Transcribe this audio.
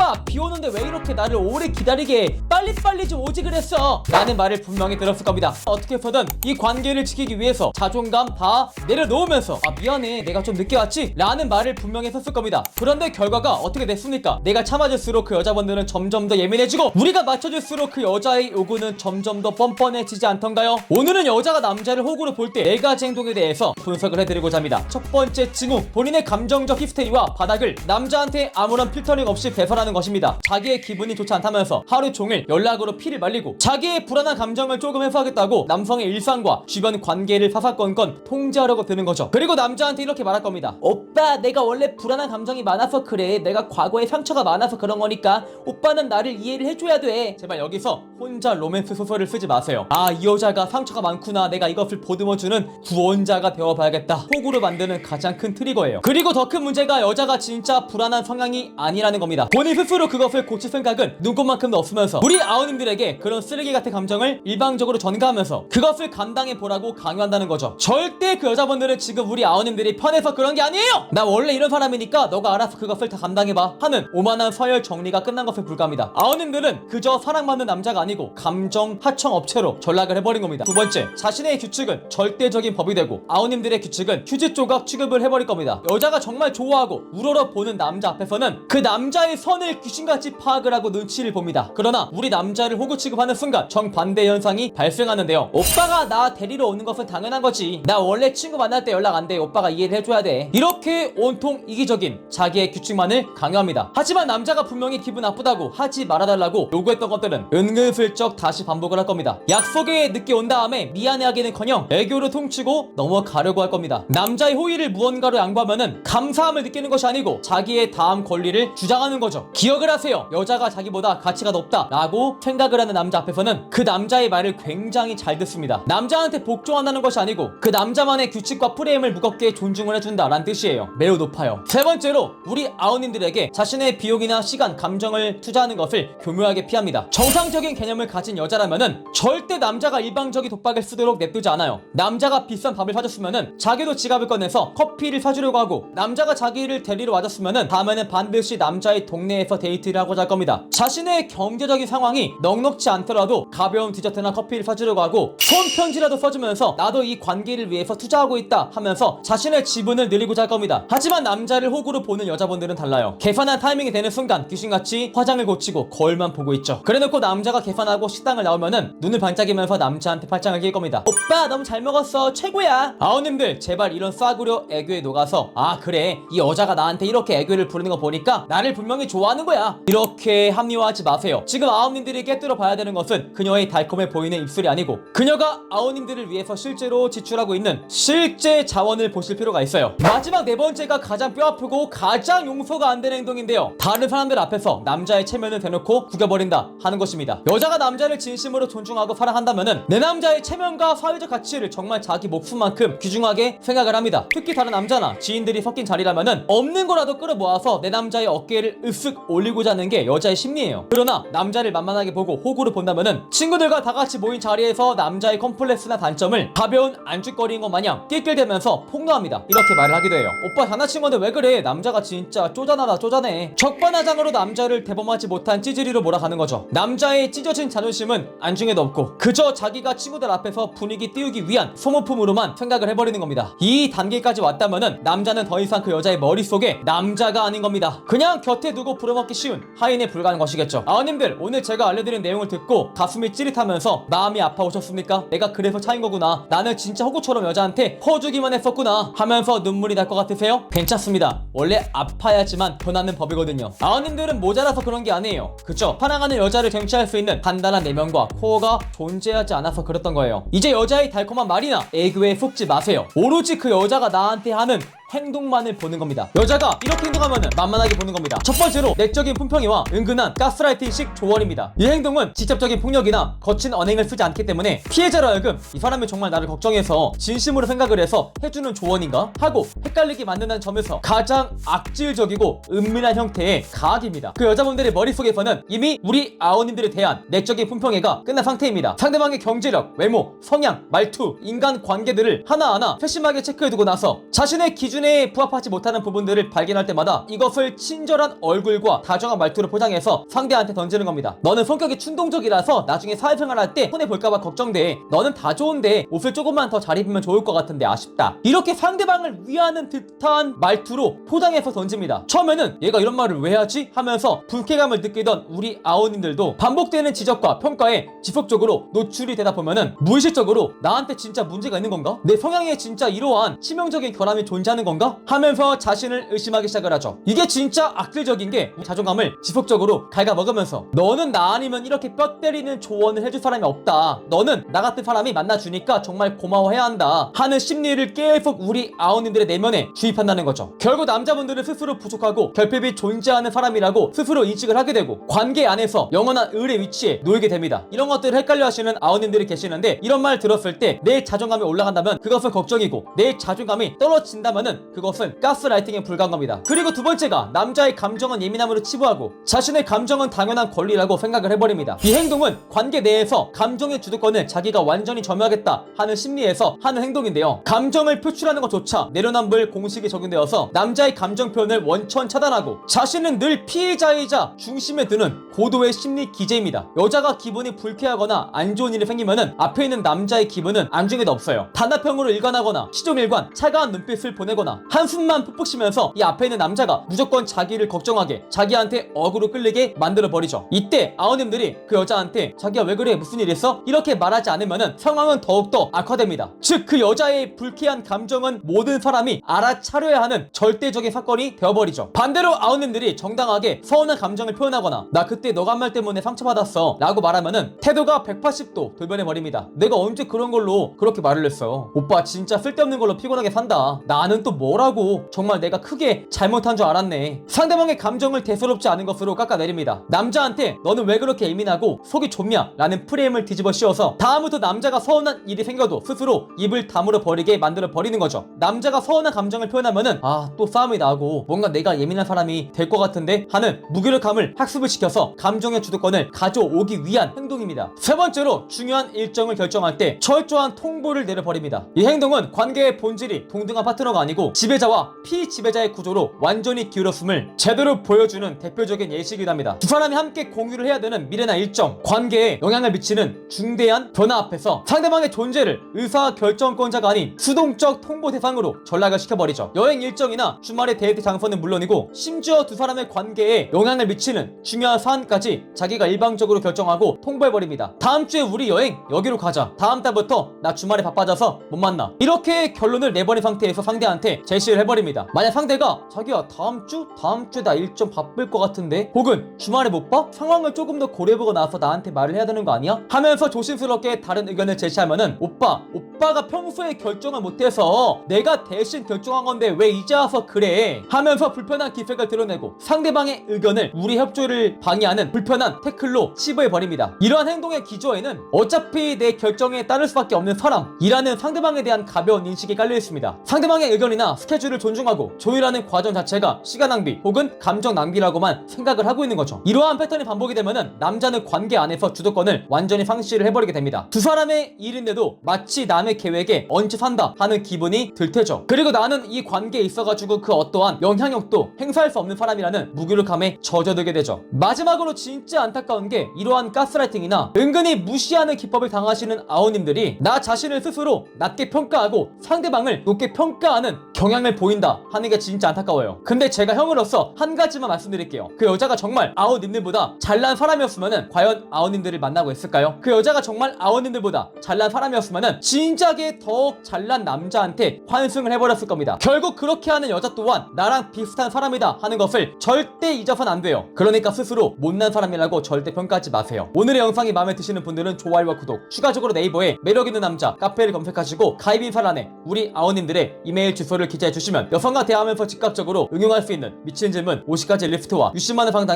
오빠 비 오는데 왜 이렇게 나를 오래 기다리게 해? 빨리빨리 좀 오지 그랬어 라는 말을 분명히 들었을 겁니다. 어떻게 해서든 이 관계를 지키기 위해서 자존감 다 내려놓으면서 아 미안해 내가 좀 늦게 왔지? 라는 말을 분명히 했었을 겁니다. 그런데 결과가 어떻게 됐습니까? 내가 참아줄수록 그 여자분들은 점점 더 예민해지고 우리가 맞춰줄수록 그 여자의 요구는 점점 더 뻔뻔해지지 않던가요? 오늘은 여자가 남자를 호구로 볼 때 4가지 행동에 대해서 분석을 해드리고자 합니다. 첫 번째 징후, 본인의 감정적 히스테리와 바닥을 남자한테 아무런 필터링 없이 배설하는 것입니다. 자기의 기분이 좋지 않다면서 하루 종일 연락으로 피를 말리고 자기의 불안한 감정을 조금 해소하겠다고 남성의 일상과 주변 관계를 사사건건 통제하려고 드는 거죠. 그리고 남자한테 이렇게 말할 겁니다. 오빠 내가 원래 불안한 감정이 많아서 그래. 내가 과거에 상처가 많아서 그런 거니까 오빠는 나를 이해를 해줘야 돼. 제발 여기서 혼자 로맨스 소설을 쓰지 마세요. 아 이 여자가 상처가 많구나. 내가 이것을 보듬어주는 구원자가 되어봐야겠다. 호구로 만드는 가장 큰 트리거예요. 그리고 더 큰 문제가 여자가 진짜 불안한 성향이 아니라는 겁니다. 본인 스스로 그것을 고칠 생각은 눈꼽만큼도 없으면서 우리 아우님들에게 그런 쓰레기 같은 감정을 일방적으로 전가하면서 그것을 감당해 보라고 강요한다는 거죠. 절대 그 여자분들은 지금 우리 아우님들이 편해서 그런 게 아니에요. 나 원래 이런 사람이니까 너가 알아서 그것을 다 감당해봐 하는 오만한 서열 정리가 끝난 것에 불과합니다. 아우님들은 그저 사랑받는 남자가 아니고 감정 하청 업체로 전락을 해버린 겁니다. 두 번째, 자신의 규칙은 절대적인 법이 되고 아우님들의 규칙은 휴지 조각 취급을 해버릴 겁니다. 여자가 정말 좋아하고 우러러 보는 남자 앞에서는 그 남자의 선을 귀신같이 파악을 하고 눈치를 봅니다. 그러나 우리 남자를 호구 취급하는 순간 정반대 현상이 발생하는데요. 오빠가 나 데리러 오는 것은 당연한 거지. 나 원래 친구 만날 때 연락 안 돼. 오빠가 이해를 해줘야 돼. 이렇게 온통 이기적인 자기의 규칙만을 강요합니다. 하지만 남자가 분명히 기분 나쁘다고 하지 말아달라고 요구했던 것들은 은근슬쩍 다시 반복을 할 겁니다. 약속에 늦게 온 다음에 미안해하기는커녕 애교로 퉁치고 넘어가려고 할 겁니다. 남자의 호의를 무언가로 양보하면은 감사함을 느끼는 것이 아니고 자기의 다음 권리를 주장하는 거죠. 기억을 하세요. 여자가 자기보다 가치가 높다라고 생각을 하는 남자 앞에서는 그 남자의 말을 굉장히 잘 듣습니다. 남자한테 복종한다는 것이 아니고 그 남자만의 규칙과 프레임을 무겁게 존중을 해준다라는 뜻이에요. 매우 높아요. 세 번째로 우리 아우님들에게 자신의 비용이나 시간, 감정을 투자하는 것을 교묘하게 피합니다. 정상적인 개념을 가진 여자라면은 절대 남자가 일방적인 독박을 쓰도록 냅두지 않아요. 남자가 비싼 밥을 사줬으면은 자기도 지갑을 꺼내서 커피를 사주려고 하고 남자가 자기를 데리러 와줬으면은 다음에는 반드시 남자의 동네에서 데이트를 하고자 할 겁니다. 자신의 경제적인 상황이 넉넉지 않더라도 가벼운 디저트나 커피를 사주려고 하고 손편지라도 써주면서 나도 이 관계를 위해서 투자하고 있다 하면서 자신의 지분을 늘리고자 할 겁니다. 하지만 남자를 호구로 보는 여자분들은 달라요. 계산한 타이밍이 되는 순간 귀신같이 화장을 고치고 거울만 보고 있죠. 그래놓고 남자가 계산하고 식당을 나오면은 눈을 반짝이면서 남자한테 팔짱을 낄 겁니다. 오빠 너무 잘 먹었어 최고야. 아우님들 제발 이런 싸구려 애교에 녹아서 아 그래 이 여자가 나한테 이렇게 애교를 부르는 거 보니까 나를 분명히 좋아하는 거야 이렇게 합리화하지 마세요. 지금 아우님들이 깨뜨려 봐야 되는 것은 그녀의 달콤해 보이는 입술이 아니고 그녀가 아우님들을 위해서 실제로 지출하고 있는 실제 자원을 보실 필요가 있어요. 마지막 네 번째가 가장 뼈아프고 가장 용서가 안 되는 행동인데요. 다른 사람들 앞에서 남자의 체면을 대놓고 구겨버린다 하는 것입니다. 여자가 남자를 진심으로 존중하고 사랑한다면은 내 남자의 체면과 사회적 가치를 정말 자기 목숨만큼 귀중하게 생각을 합니다. 특히 다른 남자나 지인들이 섞인 자리라면은 없는 거라도 끌어모아서 내 남자의 어깨를 으쓱 올리고자 하는 게 여자의 심리예요. 그러나 남자를 만만하게 보고 호구로 본다면은 친구들과 다 같이 모인 자리에서 남자의 컴플렉스나 단점을 가벼운 안주거리인 것 마냥 낄낄대면서 폭로합니다. 이렇게 말을 하기도 해요. 오빠 장난친 건데 왜 그래? 남자가 진짜 쪼잔하다 쪼잔해. 적반하장으로 남자를 대범하지 못한 찌질이로 몰아가는 거죠. 남자의 찢어진 자존심은 안중에도 없고 그저 자기가 친구들 앞에서 분위기 띄우기 위한 소모품으로만 생각을 해버리는 겁니다. 이 단계까지 왔다면은 남자는 더 이상 그 여자의 머릿속에 남자가 아닌 겁니다. 그냥 곁에 두고 부려먹기 쉬운 하인에 불과한 것이겠죠. 아우님들 오늘 제가 알려드린 내용을 듣고 가슴이 찌릿하면서 마음이 아파오셨습니까? 내가 그래서 차인 거구나. 나는 진짜 호구처럼 여자한테 퍼주기만 했었구나 하면서 눈물이 날 것 같으세요? 괜찮습니다. 원래 아파야지만 변하는 법이거든요. 아우님들은 모자라서 그런 게 아니에요. 그쵸? 사랑하는 여자를 쟁취할 수 있는 단단한 내면과 코어가 존재하지 않아서 그랬던 거예요. 이제 여자의 달콤한 말이나 애교에 속지 마세요. 오로지 그 여자가 나한테 하는 행동만을 보는 겁니다. 여자가 이렇게 행동하면은 만만하게 보는 겁니다. 첫 번째로 내적인 품평이와 은근한 가스라이팅식 조언입니다. 이 행동은 직접적인 폭력이나 거친 언행을 쓰지 않기 때문에 피해자로 하여금 이 사람이 정말 나를 걱정해서 진심으로 생각을 해서 해주는 조언인가 하고 헷갈리게 만든다는 점에서 가장 악질적이고 은밀한 형태의 가학입니다. 그 여자분들의 머릿속에서는 이미 우리 아우님들에 대한 내적인 품평회가 끝난 상태입니다. 상대방의 경제력, 외모, 성향, 말투, 인간 관계들을 하나하나 세심하게 체크해두고 나서 자신의 기준 기준에 부합하지 못하는 부분들을 발견할 때마다 이것을 친절한 얼굴과 다정한 말투로 포장해서 상대한테 던지는 겁니다. 너는 성격이 충동적이라서 나중에 사회생활 할 때 손해볼까봐 걱정돼. 너는 다 좋은데 옷을 조금만 더 잘 입으면 좋을 것 같은데 아쉽다. 이렇게 상대방을 위하는 듯한 말투로 포장해서 던집니다. 처음에는 얘가 이런 말을 왜 하지? 하면서 불쾌감을 느끼던 우리 아오님들도 반복되는 지적과 평가에 지속적으로 노출이 되다 보면은 무의식적으로 나한테 진짜 문제가 있는 건가? 내 성향에 진짜 이러한 치명적인 결함이 존재하는 건가? 하면서 자신을 의심하기 시작을 하죠. 이게 진짜 악질적인 게 자존감을 지속적으로 갉아먹으면서 너는 나 아니면 이렇게 뼈 때리는 조언을 해줄 사람이 없다. 너는 나 같은 사람이 만나주니까 정말 고마워해야 한다. 하는 심리를 계속 우리 아오님들의 내면에 주입한다는 거죠. 결국 남자분들은 스스로 부족하고 결핍이 존재하는 사람이라고 스스로 인식을 하게 되고 관계 안에서 영원한 을의 위치에 놓이게 됩니다. 이런 것들을 헷갈려 하시는 아오님들이 계시는데 이런 말 들었을 때 내 자존감이 올라간다면 그것은 걱정이고 내 자존감이 떨어진다면은 그것은 가스라이팅에 불과한 겁니다. 그리고 두 번째가 남자의 감정은 예민함으로 치부하고 자신의 감정은 당연한 권리라고 생각을 해버립니다. 이 행동은 관계 내에서 감정의 주도권을 자기가 완전히 점유하겠다 하는 심리에서 하는 행동인데요. 감정을 표출하는 것조차 내로남불 공식이 적용되어서 남자의 감정 표현을 원천 차단하고 자신은 늘 피해자이자 중심에 드는 고도의 심리 기제입니다. 여자가 기분이 불쾌하거나 안 좋은 일이 생기면은 앞에 있는 남자의 기분은 안중에도 없어요. 단답형으로 일관하거나 시종일관 차가운 눈빛을 보내거나 한숨만 푹푹 쉬면서 이 앞에 있는 남자가 무조건 자기를 걱정하게 자기한테 어그로 끌리게 만들어버리죠. 이때 아오님들이 그 여자한테 자기야 왜 그래 무슨 일 있어? 이렇게 말하지 않으면은 상황은 더욱더 악화됩니다. 즉 그 여자의 불쾌한 감정은 모든 사람이 알아차려야 하는 절대적인 사건이 되어버리죠. 반대로 아오님들이 정당하게 서운한 감정을 표현하거나 나 그때 너가 한 말 때문에 상처받았어 라고 말하면은 태도가 180도 돌변해버립니다. 내가 언제 그런 걸로 그렇게 말을 했어요? 오빠 진짜 쓸데없는 걸로 피곤하게 산다. 나는 또 뭐라고 정말 내가 크게 잘못한 줄 알았네. 상대방의 감정을 대수롭지 않은 것으로 깎아내립니다. 남자한테 너는 왜 그렇게 예민하고 속이 좁냐 라는 프레임을 뒤집어 씌워서 다음부터 남자가 서운한 일이 생겨도 스스로 입을 다물어 버리게 만들어 버리는 거죠. 남자가 서운한 감정을 표현하면은 또 싸움이 나고 뭔가 내가 예민한 사람이 될 것 같은데 하는 무기력함을 학습을 시켜서 감정의 주도권을 가져오기 위한 행동입니다. 세 번째로 중요한 일정을 결정할 때 철저한 통보를 내려버립니다. 이 행동은 관계의 본질이 동등한 파트너가 아니고 지배자와 피지배자의 구조로 완전히 기울었음을 제대로 보여주는 대표적인 예시이기도 합니다. 두 사람이 함께 공유를 해야 되는 미래나 일정, 관계에 영향을 미치는 중대한 변화 앞에서 상대방의 존재를 의사결정권자가 아닌 수동적 통보 대상으로 전락을 시켜버리죠. 여행 일정이나 주말의 데이트 장소는 물론이고 심지어 두 사람의 관계에 영향을 미치는 중요한 사안까지 자기가 일방적으로 결정하고 통보해버립니다. 다음 주에 우리 여행 여기로 가자. 다음 달부터 나 주말에 바빠져서 못 만나. 이렇게 결론을 내버린 상태에서 상대한테 제시를 해버립니다. 만약 상대가 자기야 다음 주에 나 일정 바쁠 것 같은데 혹은 주말에 못 봐? 상황을 조금 더 고려해보고 나서 나한테 말을 해야 되는 거 아니야? 하면서 조심스럽게 다른 의견을 제시하면은 오빠가 평소에 결정을 못해서 내가 대신 결정한 건데 왜 이제 와서 그래? 하면서 불편한 기색을 드러내고 상대방의 의견을 우리 협조를 방해하는 불편한 태클로 치부해버립니다. 이러한 행동의 기저에는 어차피 내 결정에 따를 수밖에 없는 사람이라는 상대방에 대한 가벼운 인식이 깔려있습니다. 상대방의 의견이나 스케줄을 존중하고 조율하는 과정 자체가 시간 낭비 혹은 감정 낭비라고만 생각을 하고 있는 거죠. 이러한 패턴이 반복이 되면은 남자는 관계 안에서 주도권을 완전히 상실을 해버리게 됩니다. 두 사람의 일인데도 마치 남의 계획에 얹혀 산다 하는 기분이 들 테죠. 그리고 나는 이 관계에 있어가지고 그 어떠한 영향력도 행사할 수 없는 사람이라는 무기력함에 젖어들게 되죠. 마지막으로 진짜 안타까운 게 이러한 가스라이팅이나 은근히 무시하는 기법을 당하시는 아오님들이 나 자신을 스스로 낮게 평가하고 상대방을 높게 평가하는 경향을 보인다 하는 게 진짜 안타까워요. 근데 제가 형으로서 한 가지만 말씀드릴게요. 그 여자가 정말 아오님들보다 잘난 사람이었으면은 과연 아오님들을 만나고 있을까요? 그 여자가 정말 아오님들보다 잘난 사람이었으면은 진작에 더욱 잘난 남자한테 환승을 해버렸을 겁니다. 결국 그렇게 하는 여자 또한 나랑 비슷한 사람이다 하는 것을 절대 잊어선 안 돼요. 그러니까 스스로 못난 사람이라고 절대 평가하지 마세요. 오늘의 영상이 마음에 드시는 분들은 좋아요와 구독, 추가적으로 네이버에 매력있는 남자 카페를 검색하시고 가입 인사란에 우리 아오님들의 이메일 주소를 기재해 주시면 여성과 대화하면서 즉각적으로 응용할 수 있는 미친 질문 50가지 리스트와 60만원 상당의